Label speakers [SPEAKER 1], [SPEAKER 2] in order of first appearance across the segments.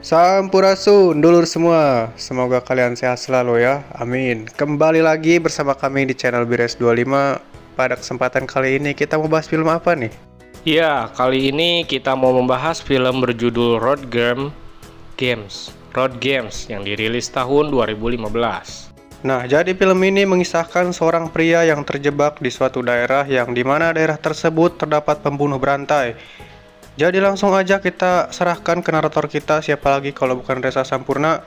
[SPEAKER 1] Sampurasun, dulur semua. Semoga kalian sehat selalu ya. Amin. Kembali lagi bersama kami di channel Bires25. Pada kesempatan kali ini kita mau bahas film apa nih?
[SPEAKER 2] Ya, kali ini kita mau membahas film berjudul Road Games yang dirilis tahun 2015.
[SPEAKER 1] Nah, jadi film ini mengisahkan seorang pria yang terjebak di suatu daerah yang dimana daerah tersebut terdapat pembunuh berantai. Jadi langsung aja kita serahkan ke narator kita, siapa lagi kalau bukan Reza Sampurna.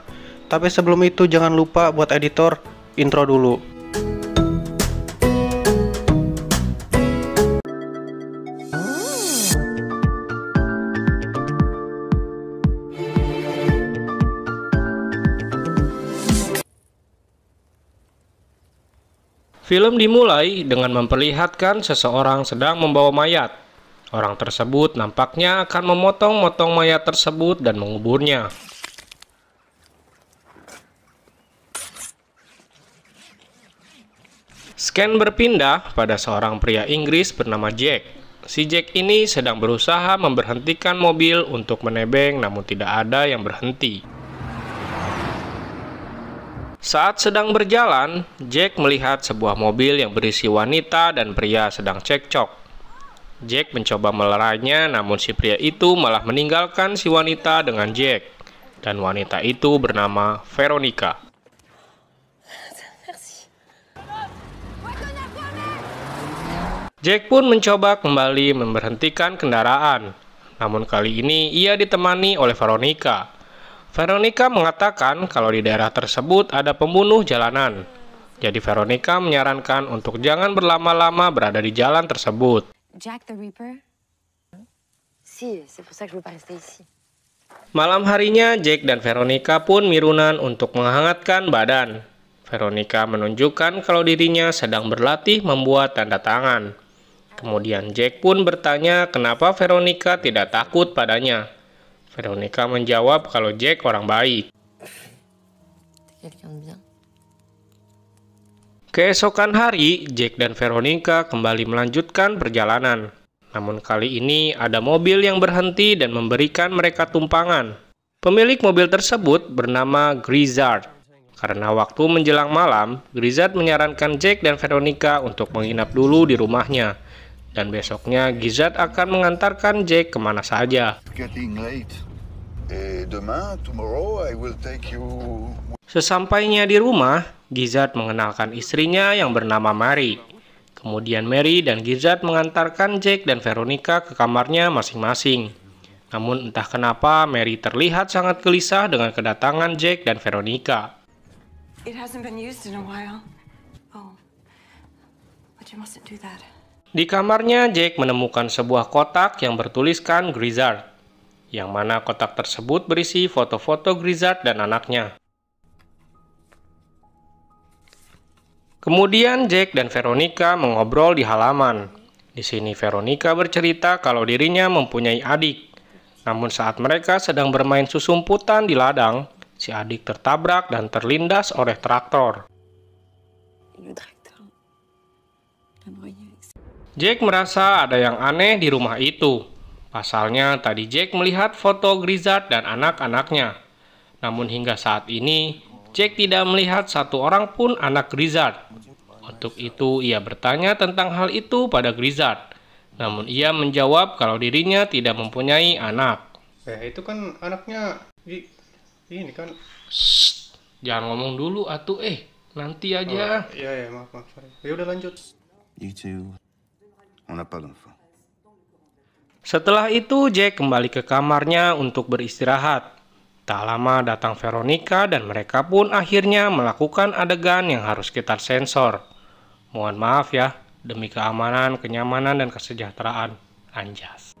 [SPEAKER 1] Tapi sebelum itu jangan lupa buat editor, intro dulu.
[SPEAKER 2] Film dimulai dengan memperlihatkan seseorang sedang membawa mayat. Orang tersebut nampaknya akan memotong-motong mayat tersebut dan menguburnya. Scan berpindah pada seorang pria Inggris bernama Jack. Si Jack ini sedang berusaha memberhentikan mobil untuk menebeng, namun tidak ada yang berhenti. Saat sedang berjalan, Jack melihat sebuah mobil yang berisi wanita dan pria sedang cekcok. Jack mencoba melerainya, namun si pria itu malah meninggalkan si wanita dengan Jack. Dan wanita itu bernama Veronica. Jack pun mencoba kembali memberhentikan kendaraan. Namun kali ini ia ditemani oleh Veronica. Veronica mengatakan kalau di daerah tersebut ada pembunuh jalanan. Jadi Veronica menyarankan untuk jangan berlama-lama berada di jalan tersebut.
[SPEAKER 3] Jack the Ripper? Si, c'est pour ça que je veux pas rester ici.
[SPEAKER 2] Malam harinya, Jack dan Veronica pun mirunan untuk menghangatkan badan. Veronica menunjukkan kalau dirinya sedang berlatih membuat tanda tangan. Kemudian Jack pun bertanya kenapa Veronica tidak takut padanya. Veronica menjawab kalau Jack orang baik. Keesokan hari, Jack dan Veronica kembali melanjutkan perjalanan. Namun kali ini ada mobil yang berhenti dan memberikan mereka tumpangan. Pemilik mobil tersebut bernama Grizzard. Karena waktu menjelang malam, Grizzard menyarankan Jack dan Veronica untuk menginap dulu di rumahnya. Dan besoknya Grizzard akan mengantarkan Jack kemana saja. Sesampainya di rumah, Grizzard mengenalkan istrinya yang bernama Mary. Kemudian Mary dan Grizzard mengantarkan Jack dan Veronica ke kamarnya masing-masing. Namun entah kenapa Mary terlihat sangat gelisah dengan kedatangan Jack dan Veronica.
[SPEAKER 4] It hasn't been used in a while. Oh, but you mustn't do that.
[SPEAKER 2] Di kamarnya, Jack menemukan sebuah kotak yang bertuliskan Grizzard, yang mana kotak tersebut berisi foto-foto Grizzard dan anaknya. Kemudian Jack dan Veronica mengobrol di halaman. Di sini Veronica bercerita kalau dirinya mempunyai adik. Namun saat mereka sedang bermain susumputan di ladang, si adik tertabrak dan terlindas oleh traktor. Jack merasa ada yang aneh di rumah itu. Pasalnya tadi Jack melihat foto Grizzard dan anak-anaknya. Namun hingga saat ini, Jack tidak melihat satu orang pun anak Grizzard. Untuk itu ia bertanya tentang hal itu pada Grizzard. Namun ia menjawab kalau dirinya tidak mempunyai anak.
[SPEAKER 1] Itu kan anaknya ini kan.
[SPEAKER 2] Shh, jangan ngomong dulu atuh nanti aja.
[SPEAKER 1] Iya maaf. Ya udah lanjut.
[SPEAKER 5] You two, on n'a pas d'enfant.
[SPEAKER 2] Setelah itu Jack kembali ke kamarnya untuk beristirahat. Tak lama datang Veronica dan mereka pun akhirnya melakukan adegan yang harus kita sensor. Mohon maaf ya, demi keamanan, kenyamanan, dan kesejahteraan. Anjas.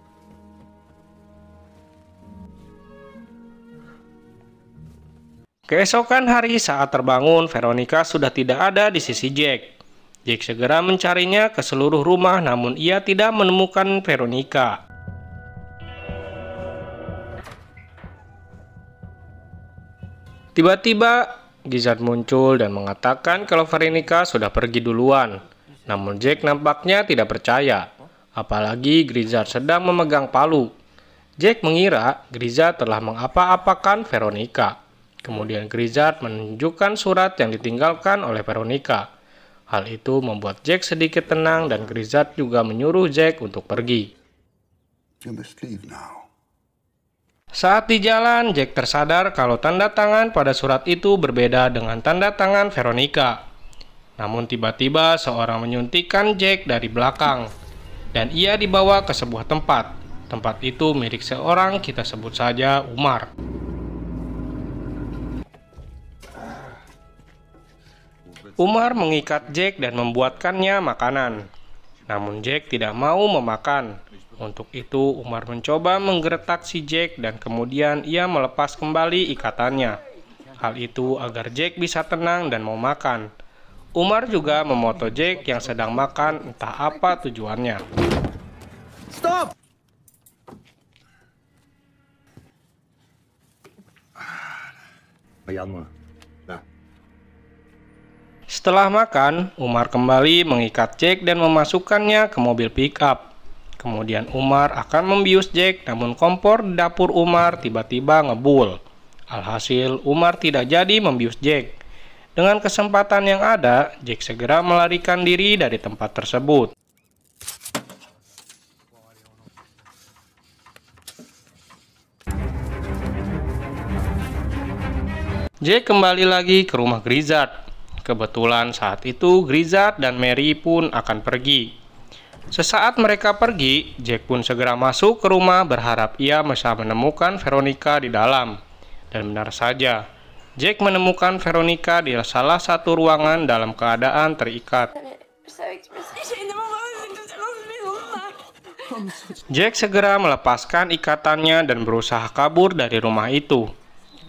[SPEAKER 2] Keesokan hari saat terbangun, Veronica sudah tidak ada di sisi Jack. Jack segera mencarinya ke seluruh rumah, namun ia tidak menemukan Veronica. Tiba-tiba, Grizzard muncul dan mengatakan kalau Veronica sudah pergi duluan. Namun Jack nampaknya tidak percaya, apalagi Grizzard sedang memegang palu. Jack mengira Grizzard telah mengapa-apakan Veronica. Kemudian Grizzard menunjukkan surat yang ditinggalkan oleh Veronica. Hal itu membuat Jack sedikit tenang dan Grizzard juga menyuruh Jack untuk pergi.
[SPEAKER 5] You must leave now.
[SPEAKER 2] Saat di jalan, Jack tersadar kalau tanda tangan pada surat itu berbeda dengan tanda tangan Veronica. Namun tiba-tiba seorang menyuntikkan Jack dari belakang dan ia dibawa ke sebuah tempat. Tempat itu milik seorang, kita sebut saja Umar. Umar mengikat Jack dan membuatkannya makanan. Namun Jack tidak mau memakan. Untuk itu Umar mencoba menggeretak si Jack dan kemudian ia melepas kembali ikatannya. Hal itu agar Jack bisa tenang dan mau makan. Umar juga memoto Jack yang sedang makan, entah apa tujuannya.
[SPEAKER 5] Stop! Regarde-moi. Là.
[SPEAKER 2] Setelah makan, Umar kembali mengikat Jack dan memasukkannya ke mobil pick-up. Kemudian Umar akan membius Jack, namun kompor di dapur Umar tiba-tiba ngebul. Alhasil, Umar tidak jadi membius Jack. Dengan kesempatan yang ada, Jack segera melarikan diri dari tempat tersebut. Jack kembali lagi ke rumah Grizzard. Kebetulan saat itu Grizzard dan Mary pun akan pergi. Sesaat mereka pergi, Jack pun segera masuk ke rumah berharap ia bisa menemukan Veronica di dalam. Dan benar saja, Jack menemukan Veronica di salah satu ruangan dalam keadaan terikat. Jack segera melepaskan ikatannya dan berusaha kabur dari rumah itu.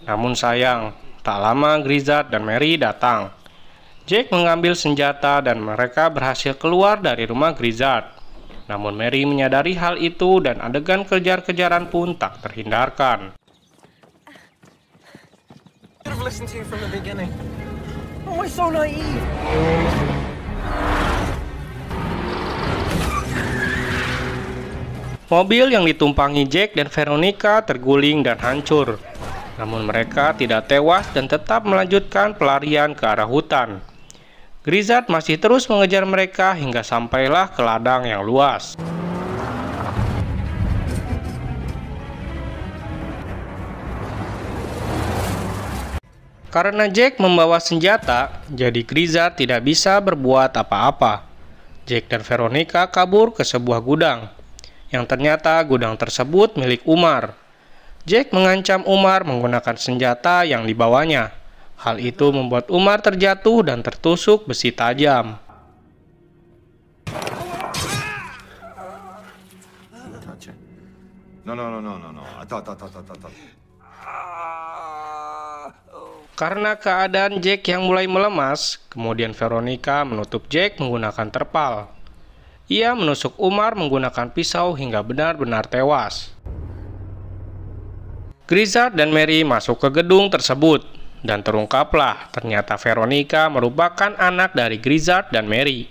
[SPEAKER 2] Namun sayang, tak lama Grizzard dan Mary datang. Jack mengambil senjata dan mereka berhasil keluar dari rumah Grizzard. Namun Mary menyadari hal itu dan adegan kejar-kejaran pun tak terhindarkan. Mobil yang ditumpangi Jack dan Veronica terguling dan hancur. Namun mereka tidak tewas dan tetap melanjutkan pelarian ke arah hutan. Grizzard masih terus mengejar mereka hingga sampailah ke ladang yang luas. Karena Jack membawa senjata, jadi Grizzard tidak bisa berbuat apa-apa. Jack dan Veronica kabur ke sebuah gudang, yang ternyata gudang tersebut milik Umar. Jack mengancam Umar menggunakan senjata yang dibawanya. Hal itu membuat Umar terjatuh dan tertusuk besi tajam.
[SPEAKER 5] No. Attends.
[SPEAKER 2] Karena keadaan Jack yang mulai melemas, kemudian Veronica menutup Jack menggunakan terpal. Ia menusuk Umar menggunakan pisau hingga benar-benar tewas. Grizzard dan Mary masuk ke gedung tersebut, dan terungkaplah ternyata Veronica merupakan anak dari Grizzard dan Mary.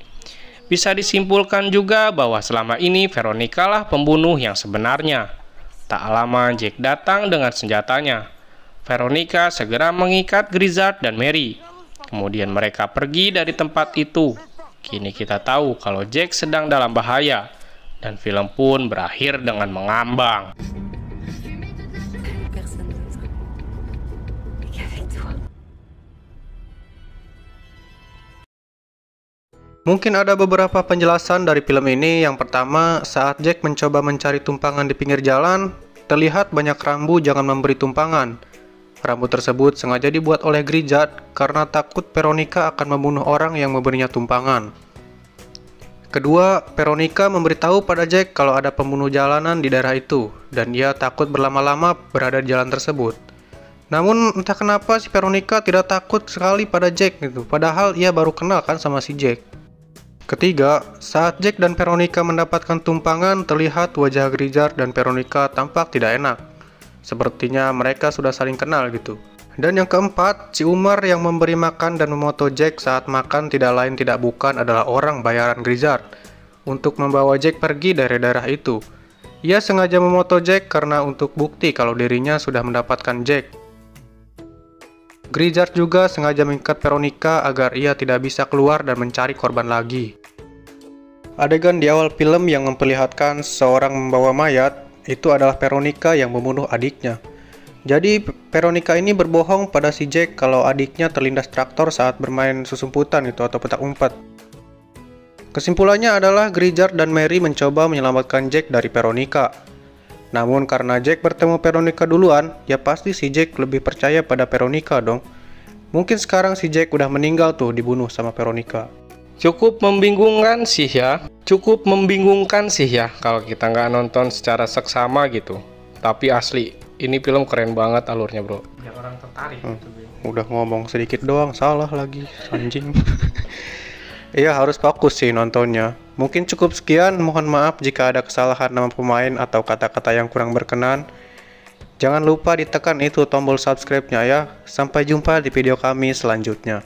[SPEAKER 2] Bisa disimpulkan juga bahwa selama ini Veronica lah pembunuh yang sebenarnya. Tak lama Jack datang dengan senjatanya. Veronica segera mengikat Grizzard dan Mary. Kemudian mereka pergi dari tempat itu. Kini kita tahu kalau Jack sedang dalam bahaya, dan film pun berakhir dengan mengambang.
[SPEAKER 1] Mungkin ada beberapa penjelasan dari film ini. Yang pertama, saat Jack mencoba mencari tumpangan di pinggir jalan, terlihat banyak rambu jangan memberi tumpangan. Rambu tersebut sengaja dibuat oleh Grizzard karena takut Veronica akan membunuh orang yang memberinya tumpangan. Kedua, Veronica memberitahu pada Jack kalau ada pembunuh jalanan di daerah itu, dan ia takut berlama-lama berada di jalan tersebut. Namun entah kenapa si Veronica tidak takut sekali pada Jack gitu, padahal ia baru kenal kan sama si Jack. Ketiga, saat Jack dan Veronica mendapatkan tumpangan, terlihat wajah Grizzard dan Veronica tampak tidak enak. Sepertinya mereka sudah saling kenal gitu. Dan yang keempat, si Umar yang memberi makan dan memoto Jack saat makan tidak lain tidak bukan adalah orang bayaran Grizzard untuk membawa Jack pergi dari daerah itu. Ia sengaja memoto Jack karena untuk bukti kalau dirinya sudah mendapatkan Jack. Grizzard juga sengaja mengikat Veronica agar ia tidak bisa keluar dan mencari korban lagi. Adegan di awal film yang memperlihatkan seorang membawa mayat itu adalah Veronica yang membunuh adiknya. Jadi Veronica ini berbohong pada si Jack kalau adiknya terlindas traktor saat bermain susumputan itu atau petak umpet. Kesimpulannya adalah Grizzard dan Mary mencoba menyelamatkan Jack dari Veronica. Namun karena Jack bertemu Veronica duluan, ya pasti si Jack lebih percaya pada Veronica dong. Mungkin sekarang si Jack udah meninggal tuh dibunuh sama Veronica.
[SPEAKER 2] Cukup membingungkan sih ya. Kalau kita nggak nonton secara seksama gitu. Tapi asli, ini film keren banget alurnya bro. Biar orang tertarik gitu.
[SPEAKER 1] Udah ngomong sedikit doang, salah lagi, anjing. Iya harus fokus sih nontonnya. Mungkin cukup sekian, mohon maaf jika ada kesalahan nama pemain atau kata-kata yang kurang berkenan. Jangan lupa ditekan itu tombol subscribe-nya ya. Sampai jumpa di video kami selanjutnya.